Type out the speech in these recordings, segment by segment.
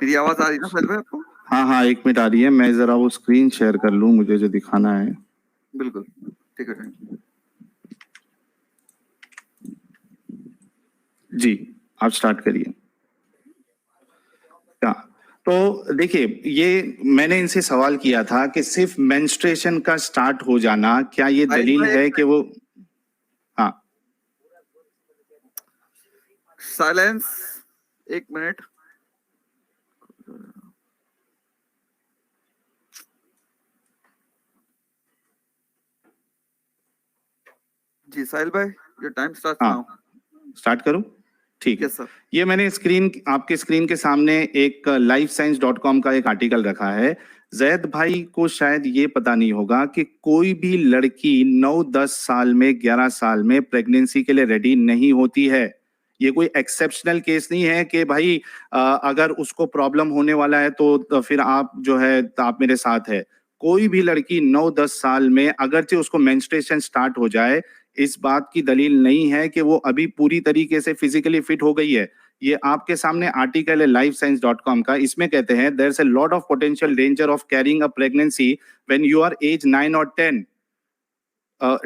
मेरी आवाज आ रही है ना साहिल भाई आपको? हाँ हाँ, 1 मिनट आ रही है। मैं जरा वो स्क्रीन शेयर कर लूं, मुझे जो दिखाना है। बिल्कुल ठीक है। जी, आप स्टार्ट करिए। हाँ, तो देखिए, ये मैंने इनसे सवाल किया था कि सिर्फ मेंस्ट्रुएशन का स्टार्ट हो जाना, क्या ये साहिल दलील भाई, है कि वो। हाँ, साइलेंस, 1 मिनट। जी साहिल भाई, your time starts now. Start करूं? ठीक है। Yes sir. ये मैंने आपके स्क्रीन के सामने एक lifescience.com का एक आर्टिकल रखा है। जैद भाई को शायद ये पता नहीं होगा कि कोई भी लड़की 9-10 साल में, 11 साल में प्रेगनेंसी के लिए रेडी नहीं होती है। ये कोई एक्सेप्शनल केस नहीं है कि भाई अगर उसको प्रॉब्लम होने वाला है तो फिर आप जो है आप मेरे साथ है। कोई भी लड़की 9-10 साल में अगरचे उसको मेंस्ट्रुएशन स्टार्ट हो जाए, इस बात की दलील नहीं है कि वो अभी पूरी तरीके से फिजिकली फिट हो गई है। ये आपके सामने आर्टिकल है lifescience.com का। इसमें कहते हैं there is a lot of potential danger of carrying a pregnancy when you are age 9 और 10.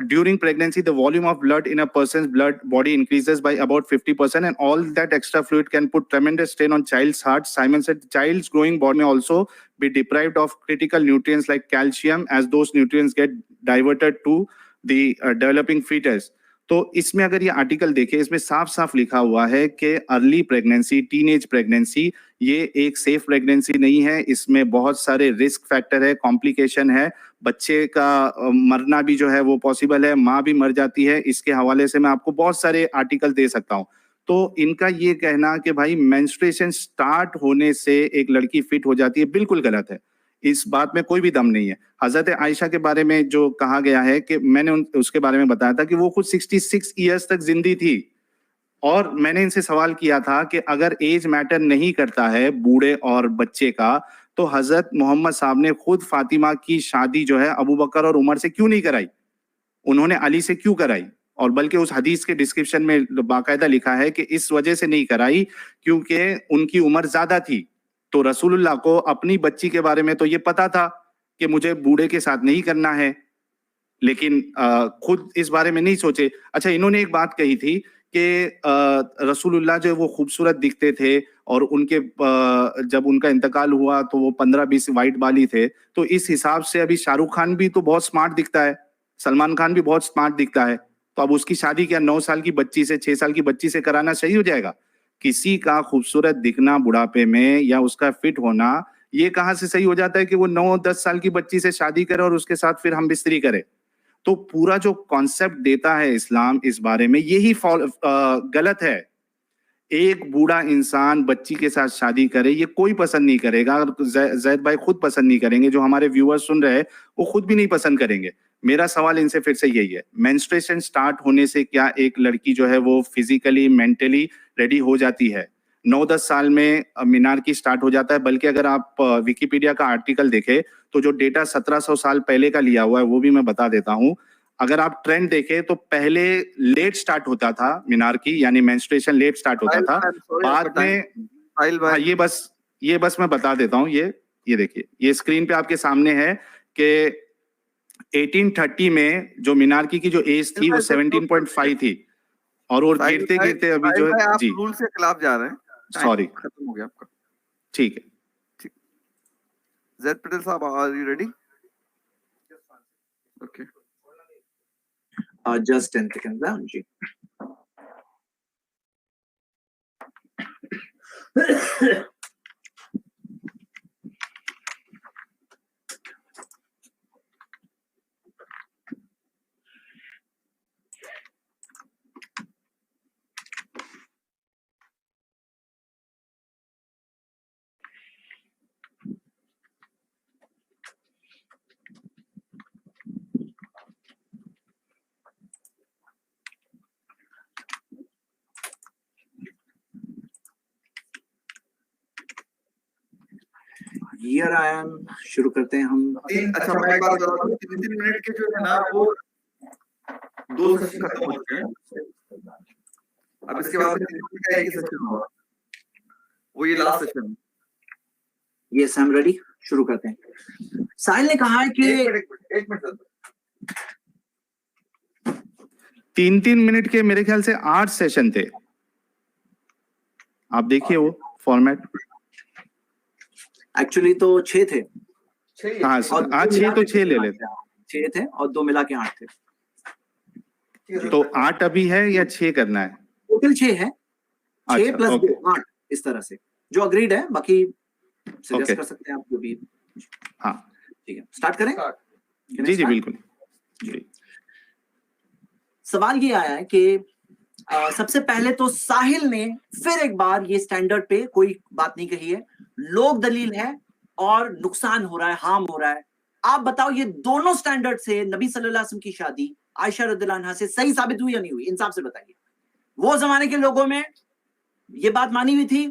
During pregnancy, the volume of blood in a person's blood body increases by about 50%, and all that extra fluid can put tremendous strain on child's heart. Simon said child's growing body may also be deprived of critical nutrients like calcium, as those nutrients get diverted to the developing fetus. तो इसमें अगर ये article देखें, इसमें साफ साफ लिखा हुआ है कि अर्ली प्रेगनेंसी, टीनेज प्रेगनेंसी, ये एक सेफ प्रेगनेंसी नहीं है। इसमें बहुत सारे रिस्क फैक्टर है, कॉम्प्लिकेशन है, बच्चे का मरना भी जो है वो पॉसिबल है, माँ भी मर जाती है। इसके हवाले से मैं आपको बहुत सारे आर्टिकल दे सकता हूँ। तो इनका ये कहना कि भाई मेंस्ट्रुएशन स्टार्ट होने से एक लड़की फिट हो जाती है, बिल्कुल गलत है। इस बात में कोई भी दम नहीं है। हजरत आयशा के बारे में जो कहा गया है कि मैंने उसके बारे में बताया था कि वो खुद 66 ईयर्स तक जिंदी थी। और मैंने इनसे सवाल किया था कि अगर एज मैटर नहीं करता है बूढ़े और बच्चे का, तो हजरत मोहम्मद साहब ने खुद फातिमा की शादी जो है अबू बकर और उमर से क्यों नहीं कराई? उन्होंने अली से क्यों कराई? और बल्कि उस हदीस के डिस्क्रिप्शन में बाकायदा लिखा है कि इस वजह से नहीं कराई क्योंकि उनकी उम्र ज्यादा थी। तो रसूलुल्लाह को अपनी बच्ची के बारे में तो ये पता था कि मुझे बूढ़े के साथ नहीं करना है, लेकिन खुद इस बारे में नहीं सोचे। अच्छा, इन्होंने एक बात कही थी कि रसूलुल्लाह जो है वो खूबसूरत दिखते थे और उनके जब उनका इंतकाल हुआ तो वो 15-20 वाइट बाली थे। तो इस हिसाब से अभी शाहरुख खान भी तो बहुत स्मार्ट दिखता है, सलमान खान भी बहुत स्मार्ट दिखता है। तो अब उसकी शादी क्या 9 साल की बच्ची से, 6 साल की बच्ची से कराना सही हो जाएगा? किसी का खूबसूरत दिखना बुढ़ापे में या उसका फिट होना, ये कहाँ से सही हो जाता है कि वो 9-10 साल की बच्ची से शादी करे और उसके साथ फिर हम बिस्तरी करे? तो पूरा जो कॉन्सेप्ट देता है इस्लाम इस बारे में, यही गलत है। एक बूढ़ा इंसान बच्ची के साथ शादी करे, ये कोई पसंद नहीं करेगा। जैद भाई खुद पसंद नहीं करेंगे, जो हमारे व्यूअर्स सुन रहे हैं वो खुद भी नहीं पसंद करेंगे। मेरा सवाल इनसे फिर से यही है, मेंस्ट्रुएशन स्टार्ट होने से क्या एक लड़की जो है वो फिजिकली मेंटली रेडी हो जाती है? 9-10 साल में मीनार की स्टार्ट हो जाता है। बल्कि अगर आप विकिपीडिया का आर्टिकल देखें तो जो डेटा 1700 साल पहले का लिया हुआ है वो भी मैं बता देता हूँ। अगर आप ट्रेंड देखें तो पहले लेट स्टार्ट होता था मीनार की, यानी मेंस्ट्रुएशन लेट स्टार्ट होता था। बाद में हाँ, ये बस मैं बता देता हूँ। ये देखिए, ये स्क्रीन पे आपके सामने है कि 1830 में जो मीनार की जो एज थी वो 17.5 थी और वो गिरते गिरते अभी जो है आप जी रूल के खिलाफ जा रहे हैं। सॉरी, खत्म हो गया आपका। ठीक है। जैद पटेल साहब, are you ready? Okay, just 10 seconds down जी। Here I am, शुरू करते हैं हम। अच्छा, मैं एक बात बता दूं, 3 मिनट के जो है ना वो 2 सेशन खत्म हो चुके हैं। अब इसके बाद 3 मिनट का एक ही सेशन होगा, वो ये last session. Yes I am ready, शुरू करते हैं। साहिल ने कहा है कि एक मिनट सर। 3-3 मिनट के मेरे ख्याल से 8 सेशन थे, आप देखिए वो फॉर्मेट। एक्चुअली तो 6 थे। हाँ और आज 6 तो 6 ले लेते 6 थे और 2 मिला के 8 थे। तो 8 अभी है या 6 करना है? टोटल 6 है, 6 अच्छा, प्लस ओके। 2 8 इस तरह से, जो अग्रीड है। बाकी सजेस्ट ओके। कर सकते हैं आप जो भी। हाँ ठीक है, स्टार्ट करें? Can I ji ji start? बिल्कुल जी। सवाल ये आया है कि सबसे पहले तो साहिल ने फिर एक बार ये स्टैंडर्ड पे कोई बात नहीं कही है, लोक दलील है और नुकसान हो रहा है, हार्म हो रहा है। आप बताओ ये दोनों स्टैंडर्ड से नबी सल्लल्लाहु अलैहि वसल्लम की शादी आयशा रदियल्लाहु अन्हा से सही साबित हुई या नहीं हुई? इंसाफ से बताइए। वो जमाने के लोगों में ये बात मानी हुई थी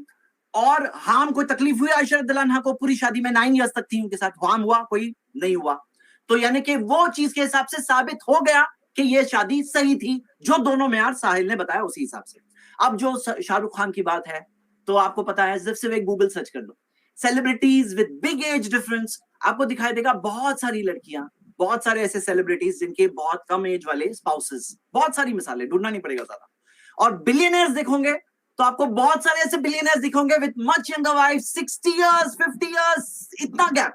और हार्म कोई तकलीफ हुई आयशा रदियल्लाहु अन्हा को? पूरी शादी में 9 इयर्स तक थी उनके साथ, हार्म हुआ कोई? नहीं हुआ। तो यानी कि वो चीज के हिसाब से साबित हो गया कि ये शादी सही थी, जो दोनों मेयार साहिल ने बताया उसी हिसाब से। अब जो शाहरुख खान की बात है, तो आपको पता है, सिर्फ एक गूगल सर्च कर लो, celebrities with big age difference, आपको दिखाई देगा बहुत सारी लड़कियां, बहुत सारे ऐसे सेलिब्रिटीज जिनके बहुत कम एज वाले स्पाउसेस, बहुत सारी मिसालें, ढूंढना नहीं पड़ेगा ज्यादा। और बिलियनर्स देखोगे तो आपको बहुत सारे ऐसे बिलियनर्स दिखोगे with much younger wife, 60 years 50 years, इतना गैप।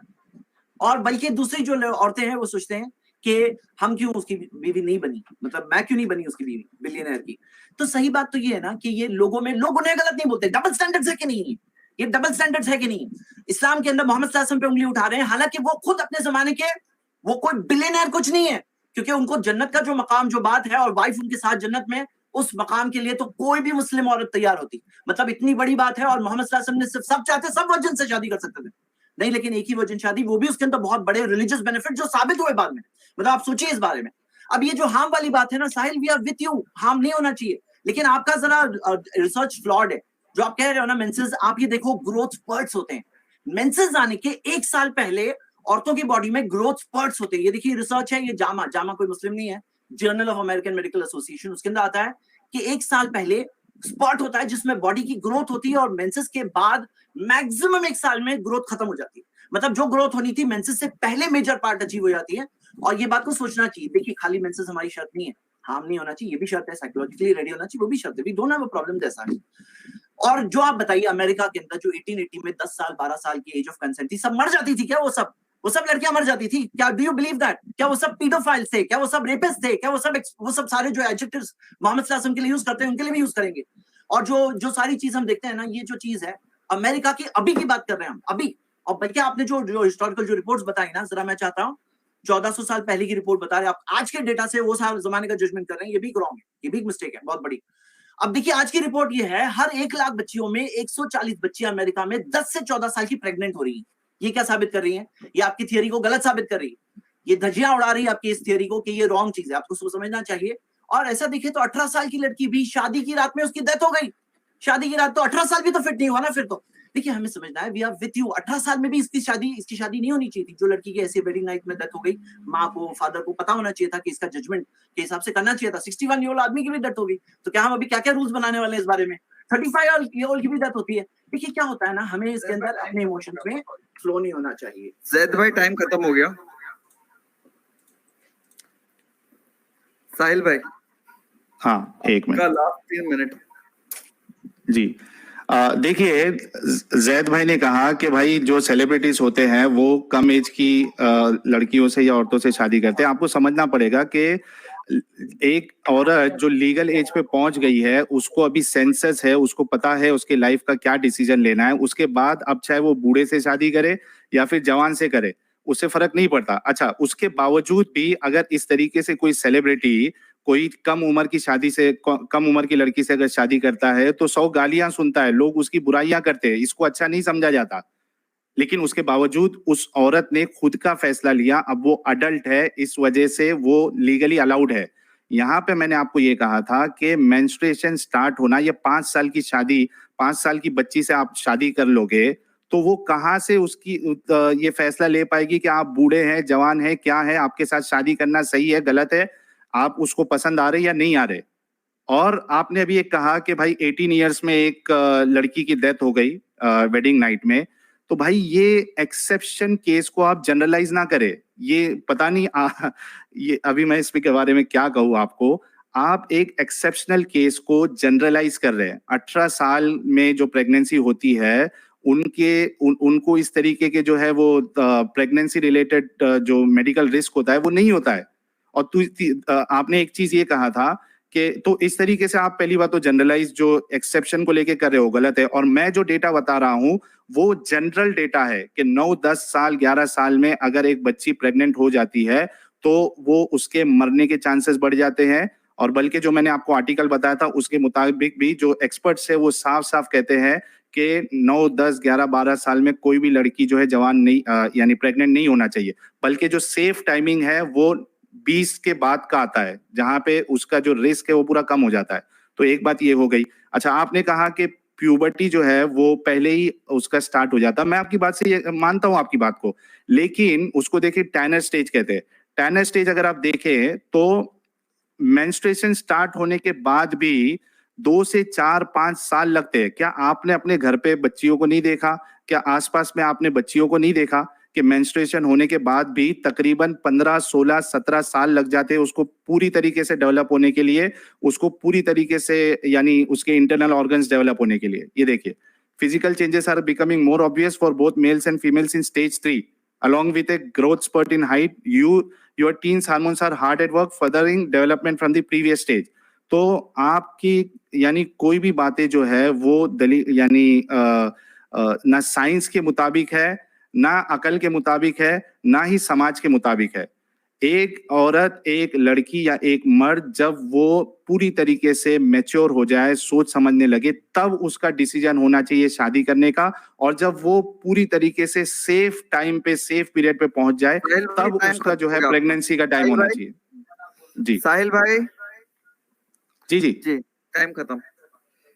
और बल्कि दूसरी जो औरतें हैं वो सोचते हैं कि हम क्यों उसकी बीवी नहीं बनी, मतलब मैं क्यों नहीं बनी उसकी बीवी बिलियनर की। तो सही बात तो ये है ना कि ये लोगों में, लोग उन्हें गलत नहीं बोलते, डबल स्टैंडर्ड्स है कि नहीं? ये डबल स्टैंडर्ड्स है कि नहीं? इस्लाम के अंदर मोहम्मद सल्लल्लाहु अलैहि वसल्लम पे उंगली उठा रहे हैं, हालांकि वो खुद अपने जमाने के, वो कोई बिलियनर कुछ नहीं है, क्योंकि उनको जन्नत का जो मकाम, जो बात है, और वाइफ उनके साथ जन्नत में, उस मकाम के लिए तो कोई भी मुस्लिम औरत तैयार होती, मतलब इतनी बड़ी बात है। और मोहम्मद सल्लल्लाहु अलैहि वसल्लम ने सिर्फ, सब चाहते सब वर्जिन से शादी कर सकते थे, नहीं, लेकिन एक ही वर्जिन शादी, वो भी उसके अंदर बहुत बड़े रिलीजियस बेनिफिट जो साबित हुए बाद में। मतलब आप सोचिए इस बारे में। अब ये जो हार्म वाली बात है ना Sahil, we are with you, harm नहीं होना चाहिए, लेकिन आपका जरा रिसर्च फ्लॉड है जो आप कह रहे हो ना। मेंसेस, आप ये देखो, ग्रोथ स्पर्ट्स होते हैं, मेंसेस आने के 1 साल पहले औरतों की बॉडी में ग्रोथ स्पर्ट्स होते हैं। ये देखिए रिसर्च है, ये जामा कोई मुस्लिम नहीं है, journal of American medical association, उसके अंदर आता है कि 1 साल पहले स्पॉट होता है जिसमें बॉडी की ग्रोथ होती है, और मेंसेस के बाद मैक्सिमम 1 साल में ग्रोथ खत्म हो जाती है। मतलब जो ग्रोथ होनी थी मेंसेस से पहले मेजर पार्ट अचीव हो जाती है। और ये बात को सोचना चाहिए। देखिए, खाली मेंसेस हमारी शर्त नहीं है, हार्म नहीं होना चाहिए, ये भी शर्त है, साइकोलॉजिकली रेडी होना चाहिए, वो भी शर्त है। We don't have a problem जैसा है। और जो आप बताइए, अमेरिका के अंदर जो 1880 में 10 साल 12 साल की एज ऑफ कंसेंट थी, सब मर जाती थी क्या? वो सब लड़कियां मर जाती थी क्या? Do you believe that? क्या वो सब पीडोफाइल्स थे? क्या वो सब रेपिस्ट थे? क्या वो सब सारे जो एडजेक्टिव्स मोहम्मद सल्लल्लाहु अलैहि वसल्लम के लिए यूज करते हैं, उनके लिए भी यूज करेंगे? और जो सारी चीज हम देखते हैं ना, ये जो चीज है अमेरिका की, अभी की बात कर रहे हैं हम, अभी। और बल्कि आपने जो हिस्टोरिकल जो रिपोर्ट्स बताई ना, जरा मैं चाहता हूँ, 1400 साल पहले की रिपोर्ट बता रहे हैं आप, आज के डेटा से वो साल जमाने का जजमेंट कर रहे हैं, ये भी रॉन्ग है, ये भी मिस्टेक है बहुत बड़ी। अब देखिए, आज की रिपोर्ट ये है, हर 1 लाख बच्चियों में 140 बच्चियां अमेरिका में 10 से 14 साल की प्रेग्नेंट हो रही है। ये क्या साबित कर रही है? ये आपकी थियरी को गलत साबित कर रही है, ये धज्जियां उड़ा रही है आपकी इस थियरी को कि ये रॉन्ग चीज है, आपको समझना चाहिए। और ऐसा देखिए तो 18 साल की लड़की भी शादी की रात में उसकी डेथ हो गई। शादी की रात, तो 18 साल भी तो फिट नहीं हुआ ना फिर तो। देखिए, हमें समझना है, वी आर विथ यू। 18 साल में भी इसकी शादी नहीं होनी चाहिए थी। जो लड़की की ऐसी वेडिंग नाइट में डेथ हो गई, माँ को, फादर को पता होना चाहिए था कि इसका जजमेंट के हिसाब से करना चाहिए था। 61 ईयर ओल्ड आदमी की भी डेथ हो गई, तो क्या हम अभी क्या क्या रूल्स बनाने वाले हैं इस बारे में? 35 ईयर ओल्ड की भी डेथ होती है। देखिए क्या होता है ना, हमें इसके अंदर अपने इमोशंस में फ्लो नहीं होना चाहिए। जैद भाई, टाइम खत्म हो गया। साहिल भाई, हाँ 1 मिनट, लास्ट 3 मिनट जी। देखिए, जैद भाई ने कहा कि भाई जो सेलिब्रिटीज होते हैं वो कम एज की लड़कियों से या औरतों से शादी करते हैं। आपको समझना पड़ेगा कि एक औरत जो लीगल एज पे पहुंच गई है, उसको अभी सेंसस है, उसको पता है उसके लाइफ का क्या डिसीजन लेना है। उसके बाद अब चाहे वो बूढ़े से शादी करे या फिर जवान से करे, उससे फर्क नहीं पड़ता। अच्छा, उसके बावजूद भी अगर इस तरीके से कोई सेलिब्रिटी कोई कम उम्र की शादी से, कम उम्र की लड़की से अगर शादी करता है तो 100 गालियां सुनता है, लोग उसकी बुराइयां करते हैं, इसको अच्छा नहीं समझा जाता। लेकिन उसके बावजूद उस औरत ने खुद का फैसला लिया, अब वो अडल्ट है, इस वजह से वो लीगली अलाउड है। यहाँ पे मैंने आपको ये कहा था कि मेंस्ट्रुएशन स्टार्ट होना, ये 5 साल की शादी, 5 साल की बच्ची से आप शादी कर लोगे तो वो कहाँ से उसकी ये फैसला ले पाएगी कि आप बूढ़े हैं, जवान हैं, क्या है, आपके साथ शादी करना सही है, गलत है, आप उसको पसंद आ रहे या नहीं आ रहे। और आपने अभी एक कहा कि भाई 18 इयर्स में एक लड़की की डेथ हो गई वेडिंग नाइट में, तो भाई ये एक्सेप्शन केस को आप जनरलाइज ना करें। ये पता नहीं ये अभी मैं इसके बारे में क्या कहूँ आपको। आप एक एक्सेप्शनल केस को जनरलाइज कर रहे हैं। 18 साल में जो प्रेगनेंसी होती है उनको इस तरीके के जो है वो प्रेगनेंसी रिलेटेड जो मेडिकल रिस्क होता है वो नहीं होता है। और आपने एक चीज ये कहा था कि तो इस तरीके से आप पहली बात तो जनरलाइज जो एक्सेप्शन को लेके कर रहे हो गलत है। और मैं जो डेटा बता रहा हूं वो जनरल डेटा है कि 9, 10 साल, 11 साल में अगर एक बच्ची प्रेग्नेंट हो जाती है तो वो उसके मरने के चांसेस बढ़ जाते हैं। और बल्कि जो मैंने आपको आर्टिकल बताया था उसके मुताबिक भी जो एक्सपर्ट्स है वो साफ साफ कहते हैं कि 9, 10, 11, 12 साल में कोई भी लड़की जो है जवान नहीं यानी प्रेग्नेंट नहीं होना चाहिए। बल्कि जो सेफ टाइमिंग है वो 20 के बाद का आता है, जहां पे उसका जो रिस्क है वो पूरा कम हो जाता है। तो एक बात ये हो गई। अच्छा, आपने कहा कि प्यूबर्टी जो है वो पहले ही उसका स्टार्ट हो जाता। मैं आपकी बात से ये मानता हूं आपकी बात को, लेकिन उसको देखिए टैनर स्टेज कहते हैं। टैनर स्टेज अगर आप देखें तो मेंस्ट्रुएशन स्टार्ट होने के बाद भी 2 से 4, 5 साल लगते हैं। क्या आपने अपने घर पे बच्चियों को नहीं देखा? क्या आसपास में आपने बच्चियों को नहीं देखा कि मेंस्ट्रुएशन होने के बाद भी तकरीबन 15, 16, 17 साल लग जाते हैं उसको पूरी तरीके से डेवलप होने के लिए, उसको पूरी तरीके से यानी उसके इंटरनल ऑर्गन्स डेवलप होने के लिए। ये देखिए, physical changes are becoming more obvious for both males and females in stage 3 along with a growth spurt in height. Your teens hormones are hard at work furthering development from the previous stage. तो आपकी यानी कोई भी बातें जो है वो दलील यानी ना साइंस के मुताबिक है, ना अकल के मुताबिक है, ना ही समाज के मुताबिक है। एक औरत, एक लड़की या एक मर्द जब वो पूरी तरीके से मैच्योर हो जाए, सोच समझने लगे, तब उसका डिसीजन होना चाहिए शादी करने का। और जब वो पूरी तरीके से सेफ टाइम पे, सेफ पीरियड पे पहुंच जाए, तब उसका जो है प्रेगनेंसी का टाइम होना चाहिए। जी साहिल भाई। जी जी जी, टाइम खत्म।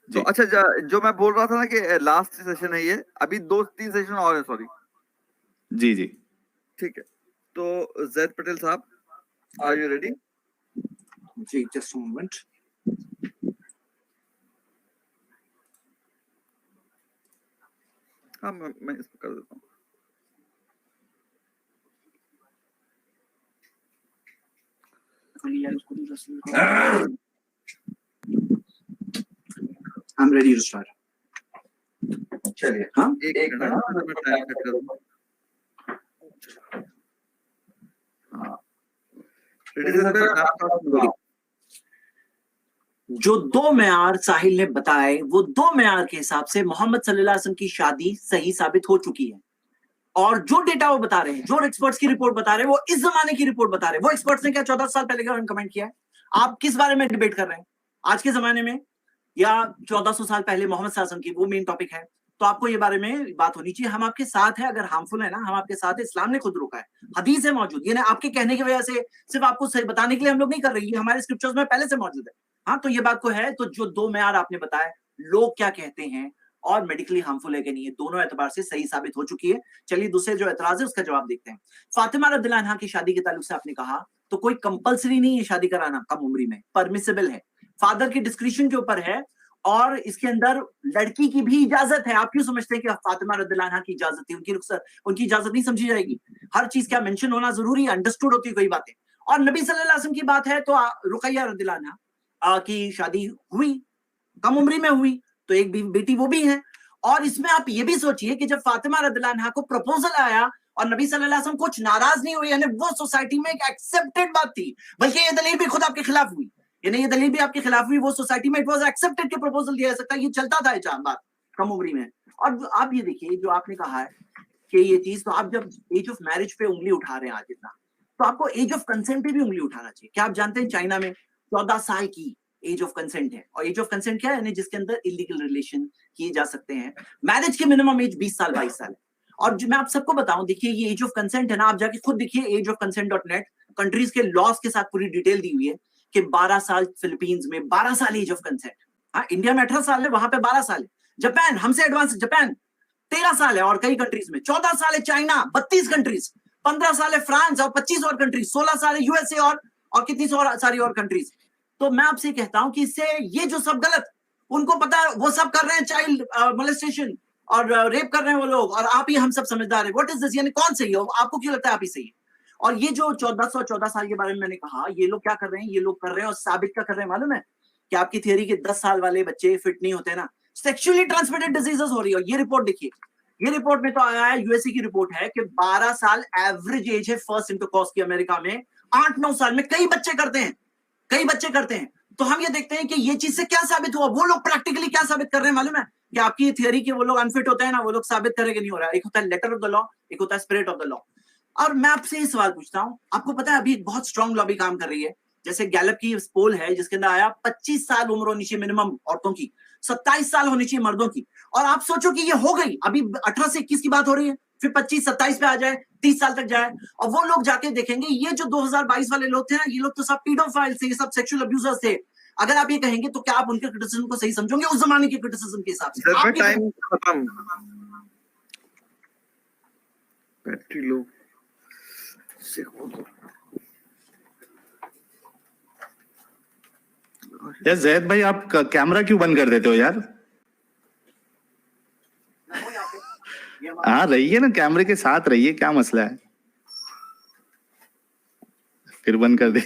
जी। तो अच्छा, जो मैं बोल रहा था ना कि लास्ट सेशन है ये, अभी 2-3 सेशन और है, सॉरी। जी जी ठीक है, तो जैद पटेल साहब, आर यू रेडी? जी, जस्ट मोमेंट। हाँ, मैं इसको कर देता हूँ। I'm ready to start. चलिए, हाँ, एक मिनट मैं टाइम सेट कर दूँ। जो 2 मेयार साहिल ने बताए, वो 2 मेयार के हिसाब से मोहम्मद सल्लल्लाहु अलैहि वसल्लम की शादी सही साबित हो चुकी है। और जो डेटा वो बता रहे हैं, जो एक्सपर्ट्स की रिपोर्ट बता रहे हैं, वो इस जमाने की रिपोर्ट बता रहे हैं। वो एक्सपर्ट्स ने क्या 14 साल पहले का कमेंट किया है? आप किस बारे में डिबेट कर रहे हैं? आज के जमाने में या 1400 साल पहले मोहम्मद सल्लल्लाहु अलैहि वसल्लम की, वो मेन टॉपिक है। तो आपको ये बारे में बात होनी चाहिए। हम आपके साथ हैं, अगर हार्मफुल है ना, हम आपके साथ है। इस्लाम ने खुद रोका है, हदीस है मौजूद। ये ना आपके कहने की वजह से सिर्फ आपको सही बताने के लिए हम लोग नहीं कर रहे, ये हमारे स्क्रिप्चर्स में पहले से मौजूद है। हाँ, तो ये बात को है। तो जो 2 मेयार आपने बताए, लोग क्या कहते हैं और मेडिकली हार्मफुल है कि नहीं, दोनों एतबार से सही साबित हो चुकी है। चलिए, दूसरे जो एतराज है उसका जवाब देखते हैं। फातिमा रज़ियल्लाहु अन्हा की शादी के ताल्लुक से आपने कहा तो कोई कंपलसरी नहीं है शादी कराना कम उम्र में, परमिसिबल है, फादर की डिस्क्रिप्शन के ऊपर है। और इसके अंदर लड़की की भी इजाजत है। आप क्यों समझते हैं कि फातिमा रज़ियल्लाहु अन्हा की इजाजत थी? उनकी इजाजत नहीं समझी जाएगी? हर चीज क्या मेंशन होना जरूरी है? अंडरस्टूड होती है कोई बातें। और नबी सल्लल्लाहु अलैहि वसल्लम की बात है तो रुकैया रज़ियल्लाहु अन्हा की शादी हुई, कम उम्र में हुई, तो एक बेटी वो भी है। और इसमें आप ये भी सोचिए कि जब फातिमा रज़ियल्लाहु अन्हा को प्रपोजल आया और नबी सल्लल्लाहु अलैहि वसल्लम कुछ नाराज नहीं हुए, यानी वो सोसाइटी में एक एक्सेप्टेड बात थी। बल्कि ये दलील भी खुद आपके खिलाफ हुई, यानी ये दलील भी आपके खिलाफ हुई। वो सोसाइटी में इट वाज एक्सेप्टेड के प्रपोजल दिया जा सकता है, ये चलता था ये बात कम उम्र में। और आप ये देखिए, जो आपने कहा है कि ये चीज, तो आप जब एज ऑफ मैरिज पे उंगली उठा रहे हैं आज इतना, तो आपको एज ऑफ कंसेंट पे भी उंगली उठाना चाहिए। क्या आप जानते हैं चाइना में 14 साल की एज ऑफ कंसेंट है? और एज ऑफ कंसेंट क्या है? यानी जिसके अंदर इलीगल रिलेशन किए जा सकते हैं। मैरिज की मिनिमम एज 20 साल 22 साल है। और जो मैं आप सबको बताऊं, देखिए ये एज ऑफ कंसेंट है ना, आप जाके खुद देखिए ageofconsent.net, कंट्रीज के लॉस के साथ पूरी डिटेल दी हुई है कि 12 साल फिलीपींस में 12 साल एज ऑफ कंसेंट। हाँ, इंडिया में 18 साल है, वहां पे 12 साल है। जापान हमसे एडवांस, जापान 13 साल है, और कई कंट्रीज में 14 साल है। चाइना 32 कंट्रीज, 15 साल है फ्रांस, और 25 और कंट्रीज, 16 साल है यूएसए, और कितनी सारी और कंट्रीज। तो मैं आपसे कहता हूं कि इससे ये जो सब गलत, उनको पता है वो सब कर रहे हैं चाइल्ड मोलेस्टेशन और रेप कर रहे हैं वो लोग, और आप ही हम सब समझदार है। What is this? यानी कौन सही है? आपको क्यों लगता है आप ही सही है? और ये जो 1414 साल के बारे में मैंने कहा, ये लोग क्या कर रहे हैं? ये लोग कर रहे हैं और साबित क्या कर रहे हैं मालूम है? कि आपकी थियरी के 10 साल वाले बच्चे फिट नहीं होते ना, सेक्सुअली ट्रांसमिटेड डिजीजेस हो रही है। ये रिपोर्ट देखिए, ये रिपोर्ट में तो आया है, यूएसए की रिपोर्ट है कि 12 साल एवरेज एज है फर्स्ट इंटरकॉर्स की अमेरिका में। 8-9 साल में कई बच्चे करते हैं, कई बच्चे करते हैं। तो हम ये देखते हैं कि ये चीज से क्या साबित हुआ। वो लोग प्रैक्टिकली क्या साबित कर रहे हैं मालूम है? कि आपकी थियरी के वो लोग अनफिट होते हैं ना, वो लोग साबित करेंगे नहीं हो रहा है। एक होता है लेटर ऑफ द लॉ, एक होता है स्पिरिट ऑफ द लॉ। और मैं आपसे ये सवाल पूछता हूं, आपको पता है अभी एक बहुत स्ट्रांग लॉबी काम कर रही है। जैसे गैलप की पोल है जिसके अंदर आया 25 साल उम्र होनी चाहिए मिनिमम औरतों की, 27 साल होनी चाहिए मर्दों की। और आप सोचो कि ये हो गई, अभी 18 से 21 की बात हो रही है, फिर 25-27 पे आ जाए, 30 साल तक जाए, और वो लोग जाके देखेंगे ये जो 2022 वाले लोग थे ना, ये लोग तो सब पीडोफाइल थे, ये सब सेक्सुअल अब्यूजर्स थे। अगर आप ये कहेंगे तो क्या आप उनके क्रिटिसिज्म को सही समझोगे उस जमाने के क्रिटिसिज्म के हिसाब से? आप टाइम खत्म। Battery low. यार जैद भाई, आप कैमरा क्यों बंद कर देते हो यार? हाँ रहिए ना, कैमरे के साथ रहिए, क्या मसला है? फिर बंद कर दे।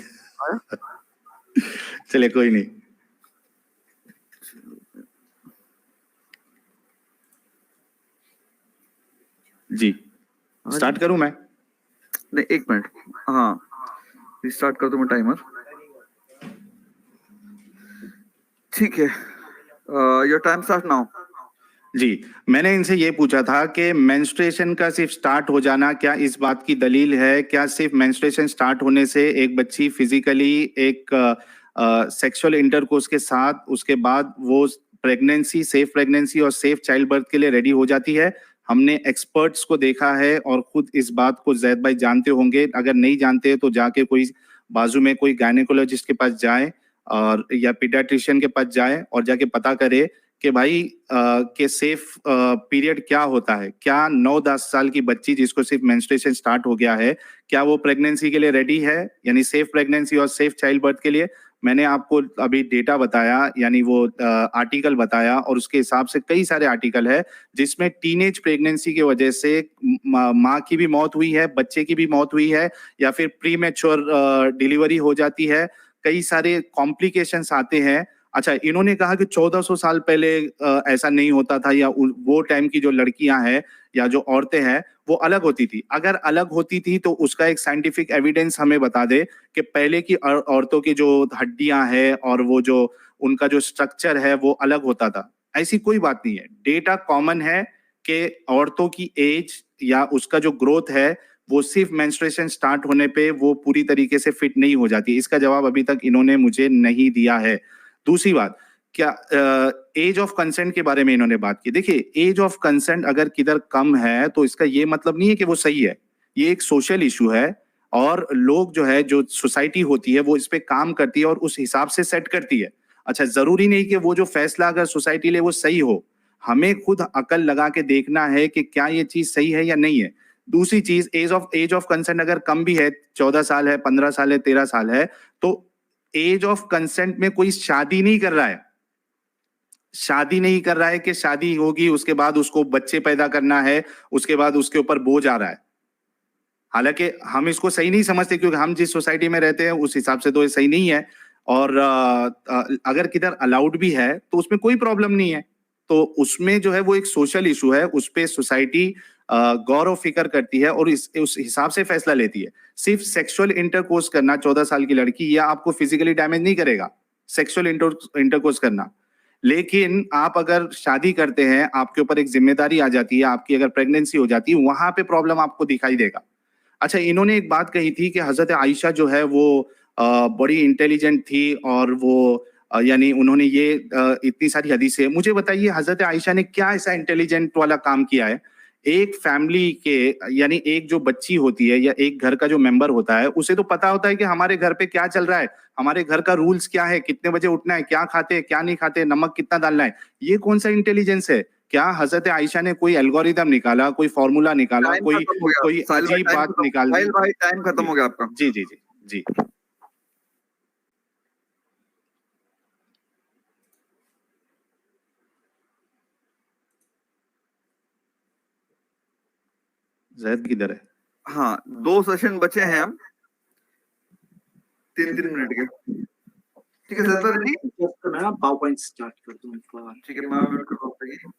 चलिए कोई नहीं। जी स्टार्ट करूं मैं? नहीं, 1 मिनट। हाँ, स्टार्ट कर दूं मैं टाइमर? ठीक है, योर टाइम स्टार्ट नाउ। जी, मैंने इनसे ये पूछा था कि मेंस्ट्रुएशन का सिर्फ स्टार्ट हो जाना क्या इस बात की दलील है? क्या सिर्फ मेंस्ट्रुएशन स्टार्ट होने से एक बच्ची फिजिकली एक सेक्सुअल इंटरकोर्स के साथ उसके बाद वो प्रेगनेंसी, सेफ प्रेगनेंसी और सेफ चाइल्ड बर्थ के लिए रेडी हो जाती है? हमने एक्सपर्ट्स को देखा है और खुद इस बात को जैद भाई जानते होंगे। अगर नहीं जानते तो जाके कोई बाजू में कोई गायनेकोलॉजिस्ट के पास जाए और या पीडियाट्रिशियन के पास जाए और जाके पता करे कि भाई के सेफ पीरियड क्या होता है। क्या 9-10 साल की बच्ची जिसको सिर्फ मेंस्ट्रुएशन स्टार्ट हो गया है, क्या वो प्रेगनेंसी के लिए रेडी है, यानी सेफ प्रेगनेंसी और सेफ चाइल्ड बर्थ के लिए? मैंने आपको अभी डेटा बताया, यानी वो आर्टिकल बताया, और उसके हिसाब से कई सारे आर्टिकल है जिसमें टीनेज प्रेगनेंसी की वजह से माँ की भी मौत हुई है, बच्चे की भी मौत हुई है, या फिर प्री मैच्योर डिलीवरी हो जाती है। कई सारे कॉम्प्लिकेशंस आते हैं। अच्छा, इन्होंने कहा कि 1400 साल पहले ऐसा नहीं होता था, या वो टाइम की जो लड़कियां हैं या जो औरतें हैं वो अलग होती थी। अगर अलग होती थी तो उसका एक साइंटिफिक एविडेंस हमें बता दे कि पहले की औरतों की जो हड्डियां हैं और वो जो उनका जो स्ट्रक्चर है वो अलग होता था। ऐसी कोई बात नहीं है। डेटा कॉमन है कि औरतों की एज या उसका जो ग्रोथ है वो सिर्फ मेंस्ट्रुएशन स्टार्ट होने पे वो पूरी तरीके से फिट नहीं हो जाती। इसका जवाब अभी तक इन्होंने मुझे नहीं दिया है। दूसरी बात, क्या एज ऑफ कंसेंट के बारे में इन्होंने बात की। देखिए, एज ऑफ कंसेंट अगर किधर कम है तो इसका ये मतलब नहीं है कि वो सही है। ये एक सोशल इशू है और लोग जो है, जो सोसाइटी होती है वो इस पे काम करती है और उस हिसाब से सेट करती है। अच्छा, जरूरी नहीं कि वो जो फैसला अगर सोसाइटी ले वो सही हो। हमें खुद अकल लगा के देखना है कि क्या ये चीज सही है या नहीं है। दूसरी चीज, एज ऑफ कंसेंट अगर कम भी है, 14 साल है, 15 साल है, 13 साल है, तो एज ऑफ कंसेंट में कोई शादी नहीं कर रहा है। शादी नहीं कर रहा है कि शादी होगी उसके बाद उसको बच्चे पैदा करना है, उसके बाद उसके ऊपर बोझ आ रहा है। हालांकि हम इसको सही नहीं समझते क्योंकि हम जिस सोसाइटी में रहते हैं उस हिसाब से तो ये सही नहीं है। और अगर किधर अलाउड भी है तो उसमें कोई प्रॉब्लम नहीं है। तो उसमें जो है वो एक सोशल इशू है, उस पे सोसाइटी गौर और फिक्र करती है और उस हिसाब से फैसला लेती है। सिर्फ सेक्सुअल इंटरकोर्स करना 14 साल की लड़की, या आपको फिजिकली डैमेज नहीं करेगा सेक्सुअल इंटरकोर्स करना। लेकिन आप अगर शादी करते हैं, आपके ऊपर एक जिम्मेदारी आ जाती है, आपकी अगर प्रेगनेंसी हो जाती है, वहां पे प्रॉब्लम आपको दिखाई देगा। अच्छा, इन्होंने एक बात कही थी कि हजरत आयशा जो है वो बड़ी इंटेलिजेंट थी और वो यानी उन्होंने ये इतनी सारी हदीसें। मुझे बताइए, हजरत आयशा ने क्या ऐसा इंटेलिजेंट वाला काम किया है? एक फैमिली के, यानी एक जो बच्ची होती है या एक घर का जो मेंबर होता है, उसे तो पता होता है कि हमारे घर पे क्या चल रहा है, हमारे घर का रूल्स क्या है, कितने बजे उठना है, क्या खाते हैं क्या नहीं खाते, नमक कितना डालना है। ये कौन सा इंटेलिजेंस है? क्या हजरत आयशा ने कोई एल्गोरिदम निकाला, कोई फॉर्मूला निकाला, टाइम कोई खत्म हो गया। कोई साहिल भाई, अजीब टाइम बात खत्म। निकाल दी? साहिल भाई, टाइम खत्म हो गया आपका। जी जी जी जी। जैद किधर है? हाँ 2 सेशन बचे हैं अब 3-3 मिनट के। ठीक है सर जी, जस्ट मैं पावर पॉइंट स्टार्ट कर दूं। ठीक है मैं म्यूट कर रहा हूँ।